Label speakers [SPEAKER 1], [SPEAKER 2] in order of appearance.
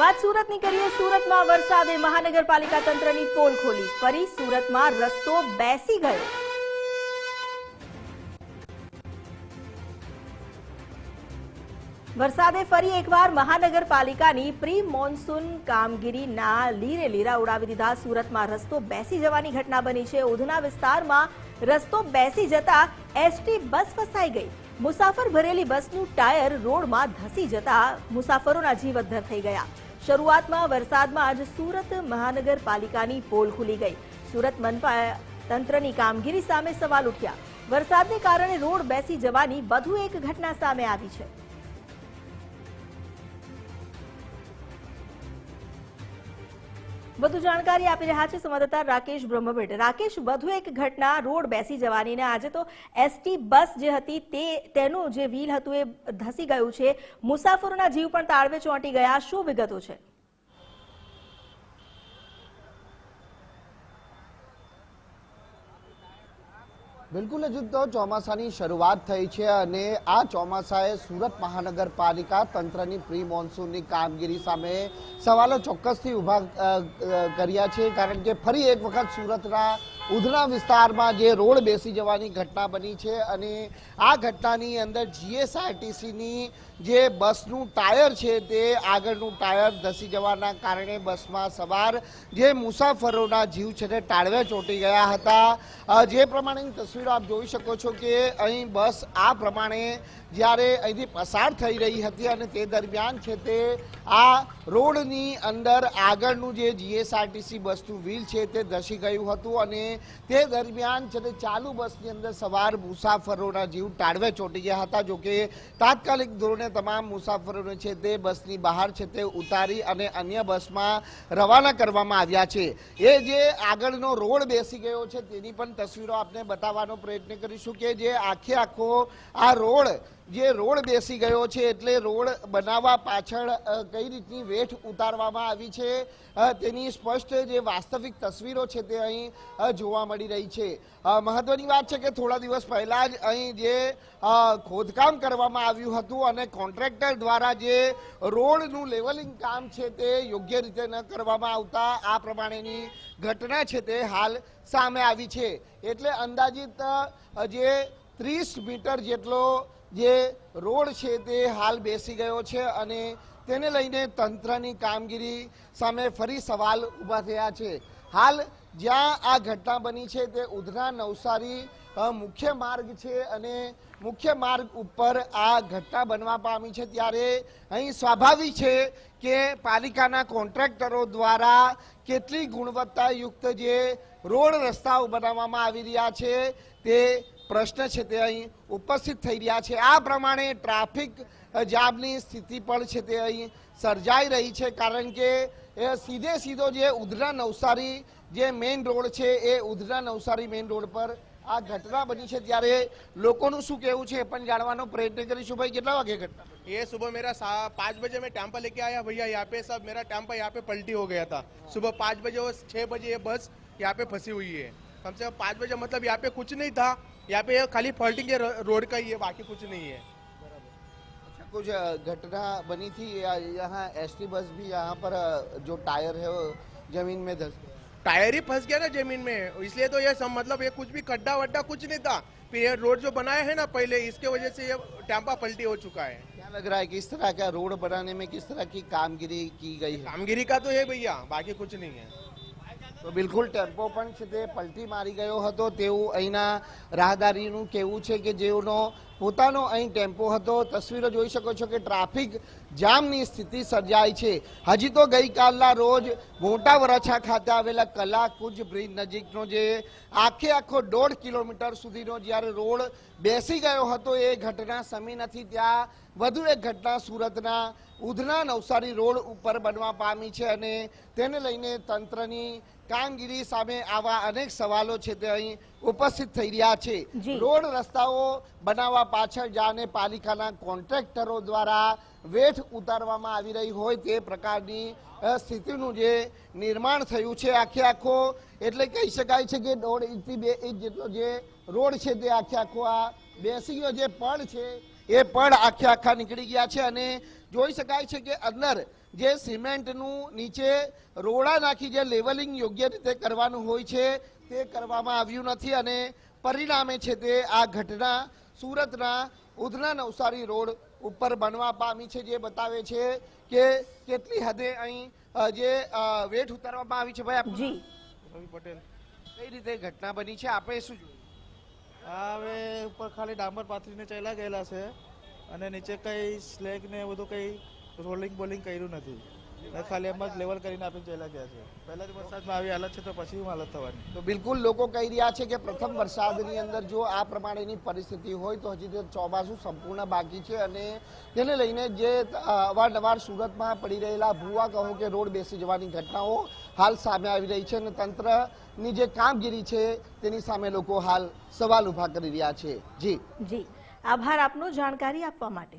[SPEAKER 1] વાત સુરતની કરીએ। સુરતમાં વરસાદે મહાનગરપાલિકા તંત્રની પોલ ખોલી। ફરી સુરતમાં રસ્તો બેસી ગયો। વરસાદે ફરી એકવાર મહાનગરપાલિકાની પ્રી મોન્સૂન કામગીરીના લીરે લીરા ઉડાવી દીધા। સુરતમાં રસ્તો બેસી જવાની ઘટના બની છે। ઉધના વિસ્તારમાં રસ્તો બેસી જતા એસટી બસ ફસાઈ ગઈ। મુસાફર ભરેલી બસનું ટાયર રોડમાં ધસી જતા મુસાફરોના જીવ અદ્ધર થઈ ગયા। શરૂઆતમાં વરસાદમાં જ સુરત મહાનગરપાલિકાની પોલ ખુલી ગઈ। સુરત મનપા તંત્રની કામગીરી સામે સવાલ ઉઠ્યા। વરસાદને કારણે રોડ બેસી જવાની વધુ એક ઘટના સામે આવી છે। વધુ જાણકારી આપી રહ્યા છે સંવાદદાતા રાકેશ બ્રહ્મભટ્ટ। રાકેશ, વધુ એક ઘટના રોડ બેસી જવાની ને આજે તો એસટી બસ જે હતી તેનું જે વ્હીલ હતું એ ધસી ગયું છે। મુસાફરોના જીવ પણ તાળવે ચોંટી ગયા। શું વિગતો છે?
[SPEAKER 2] બિલકુલ હજુ તો ચોમાસાની શરૂઆત થઈ છે અને આ ચોમાસાએ સુરત મહાનગરપાલિકા તંત્રની પ્રી મોન્સૂનની કામગીરી સામે સવાલો ચોક્કસથી ઊભા કર્યા છે। કારણ કે ફરી એક વખત સુરતના ઉધના વિસ્તારમાં જે રોડ બેસી જવાની ઘટના બની છે અને આ ઘટનાની અંદર જીએસઆરટીસીની જે બસનું ટાયર છે તે આગળનું ટાયર ધસી જવાના કારણે બસમાં સવાર જે મુસાફરોના જીવ છે તે તાળવે ચોંટી ગયા હતા। જે પ્રમાણેની તસવીરો આપ જોઈ શકો છો કે અહીં બસ આ પ્રમાણે જ્યારે અહીંથી પસાર થઈ રહી હતી અને તે દરમિયાન છે તે આ રોડની અંદર આગળનું જે જીએસઆરટીસી બસનું વ્હીલ છે તે ધસી ગયું હતું અને તે દરમિયાન છે તે ચાલુ બસની અંદર સવાર મુસાફરોના જીવ તાળવે ચોંટી ગયા હતા। જોકે તાત્કાલિક ધોરણે તમામ મુસાફરોને છે તે બસની બહાર છે તે ઉતારી અને અન્ય બસમાં રવાના કરવામાં આવ્યા છે। એ જે આગળનો રોડ બેસી ગયો છે તેની પણ તસવીરો આપને બતાવવાનો પ્રયત્ન કરીશું કે જે આખો આ રોડ બેસી ગયો છે એટલે રોડ બનાવવા પાછળ કઈ રીતની વેઠ ઉતારવામાં આવી છે તેની સ્પષ્ટ જે વાસ્તવિક તસવીરો છે તે અહીં જોવા મળી રહી છે। મહત્વની વાત છે કે થોડા દિવસ પહેલા જ અહીં જે ખોદકામ કરવામાં આવ્યું હતું અને કોન્ટ્રાક્ટર દ્વારા જે રોડનું લેવલિંગ કામ છે તે યોગ્ય રીતે ન કરવામાં આવતા આ પ્રમાણેની ઘટના છે તે હાલ સામે આવી છે। એટલે અંદાજિત જે 30 મીટર જેટલો જે રોડ છે તે હાલ બેસી ગયો છે અને તેને લઈને તંત્રની કામગીરી સામે ફરી સવાલ ઊભા થયા છે। હાલ જ્યાં આ ઘટના બની છે તે ઉધના નવસારી મુખ્ય માર્ગ છે અને મુખ્ય માર્ગ ઉપર આ ઘટના બનવા પામી છે ત્યારે અહીં સ્વાભાવિક છે કે પાલિકાના કોન્ટ્રાક્ટરો દ્વારા કેટલી ગુણવત્તાયુક્ત જે રોડ રસ્તાઓ બનાવવામાં આવી રહ્યા છે તે પ્રશ્ન છે તે અહીં ઉપસ્થિત થઈ રહ્યા છે। આ પ્રમાણે ટ્રાફિક જામની સ્થિતિ પણ છે તે અહીં સર્જાઈ રહી છે કારણ કે સીધો જે ઉધના નવસારી જે મેઇન રોડ છે એ ઉધના નવસારી મેઇન રોડ પર આ ઘટના બની છે ત્યારે લોકોનું શું કહેવું છે એ પણ જાણવાનો પ્રયત્ન કરીશું। ભાઈ, કેટલા વાગે ઘટના?
[SPEAKER 3] ये सुबह मेरा 5 बजे मैं टेम्पा लेके आया भैया। यहाँ पे सब मेरा टेम्पा यहाँ पे पलटी हो गया था। सुबह 5 बजे और 6 बजे ये बस यहाँ पे फंसी हुई है। कम से कम 5 बजे मतलब यहाँ पे कुछ नहीं था। यहाँ पे खाली फॉल्टिंग के रोड का ही है, बाकी कुछ नहीं है।
[SPEAKER 2] अच्छा, कुछ घटना बनी थी यहाँ एसटी बस भी यहाँ पर जो टायर है वो जमीन में धस गया।
[SPEAKER 3] टायर ही फंस गया ना जमीन में, इसलिए तो ये सब मतलब ये कुछ भी खड्डा वड्डा कुछ नहीं था। फिर ये रोड जो बनाया है ना पहले, इसके वजह से ये टेम्पा पलटी हो चुका है।
[SPEAKER 2] क्या लग रहा है किस तरह का रोड बनाने में किस तरह की कामगिरी की गई है?
[SPEAKER 3] कामगिरी का तो है भैया, बाकी कुछ नहीं है।
[SPEAKER 2] તો બિલકુલ ટેમ્પો પણ છે તે પલટી મારી ગયો હતો તેવું અહીંના રાહદારીનું કહેવું છે કે જેઓનો પોતાનો અહીં ટેમ્પો હતો। તસવીરો જોઈ શકો છો કે ટ્રાફિક જામની સ્થિતિ સર્જાઈ છે। હજી તો ગઈકાલના રોજ મોટા વરાછા ખાતે આવેલા કલાકુંજ બ્રિજ નજીકનો જે આખો 1.5 કિલોમીટર સુધીનો જ્યારે રોડ બેસી ગયો હતો એ ઘટના સમી નથી। ત્યાં વધુ એક ઘટના સુરતના ઉધના નવસારી રોડ ઉપર બનવા પામી છે અને તેને લઈને તંત્રની કામગીરી સામે આવા અનેક સવાલો છે તે અહીં ઉપસ્થિત થઈ રહ્યા છે। રોડ રસ્તાઓ બનાવવા પાછળ જાણે પાલિકાના કોન્ટ્રાક્ટરો દ્વારા વેઠ ઉતારવામાં આવી રહી હોય તે પ્રકારની સ્થિતિનું જે નિર્માણ થયું છે। આખો એટલે કહી શકાય છે કે 1.5 થી 2 ઇંચ જેટલો જે રોડ છે તે આખો આ બેસી ગયો જે પડ છે એ પણ આખા નીકળી ગયા છે અને જોઈ શકાય છે કે અંદર જે સિમેન્ટનું નીચે રોડા નાખી જે લેવલિંગ યોગ્ય રીતે કરવાનું હોય છે તે કરવામાં આવ્યું નથી અને પરિણામે છે તે આ ઘટના સુરતના ઉધના નવસારી રોડ ઉપર બનવા પામી છે, જે બતાવે છે કે કેટલી હદે અહીં જે વેઠ ઉતારવામાં આવી છે. ભાઈ
[SPEAKER 1] જી
[SPEAKER 4] રવિ પટેલ.
[SPEAKER 2] કઈ રીતે ઘટના બની છે, આપણે શું જોયું?
[SPEAKER 4] આ હવે ઉપર ખાલી ડામર પાથરીને ચાલ્યા ગયેલા છે અને નીચે કઈ સ્લેગ ને બધું કઈ રોલિંગ બોલિંગ કર્યું નથી, ખાલી એમ જ લેવલ કરીને આપીને ચાલ્યા ગયા છે. પહેલા જ વરસાદમાં આવી હાલત છે તો પછી શું હાલત થવાની?
[SPEAKER 2] તો બિલકુલ લોકો કહી રહ્યા છે કે પ્રથમ વરસાદની અંદર જો આ પ્રમાણેની પરિસ્થિતિ હોય તો હજી તો ચોમાસું સંપૂર્ણ બાકી છે અને તેને લઈને જે અવારનવાર સુરતમાં પડી રહેલા ભૂવા કહો કે રોડ બેસી જવાની ઘટનાઓ હાલ સામે આવી રહી છે અને તંત્રની જે કામગીરી છે તેની સામે લોકો હાલ સવાલ ઉભા કરી રહ્યા છે. જી
[SPEAKER 1] જી, આભાર આપનો જાણકારી આપવા માટે.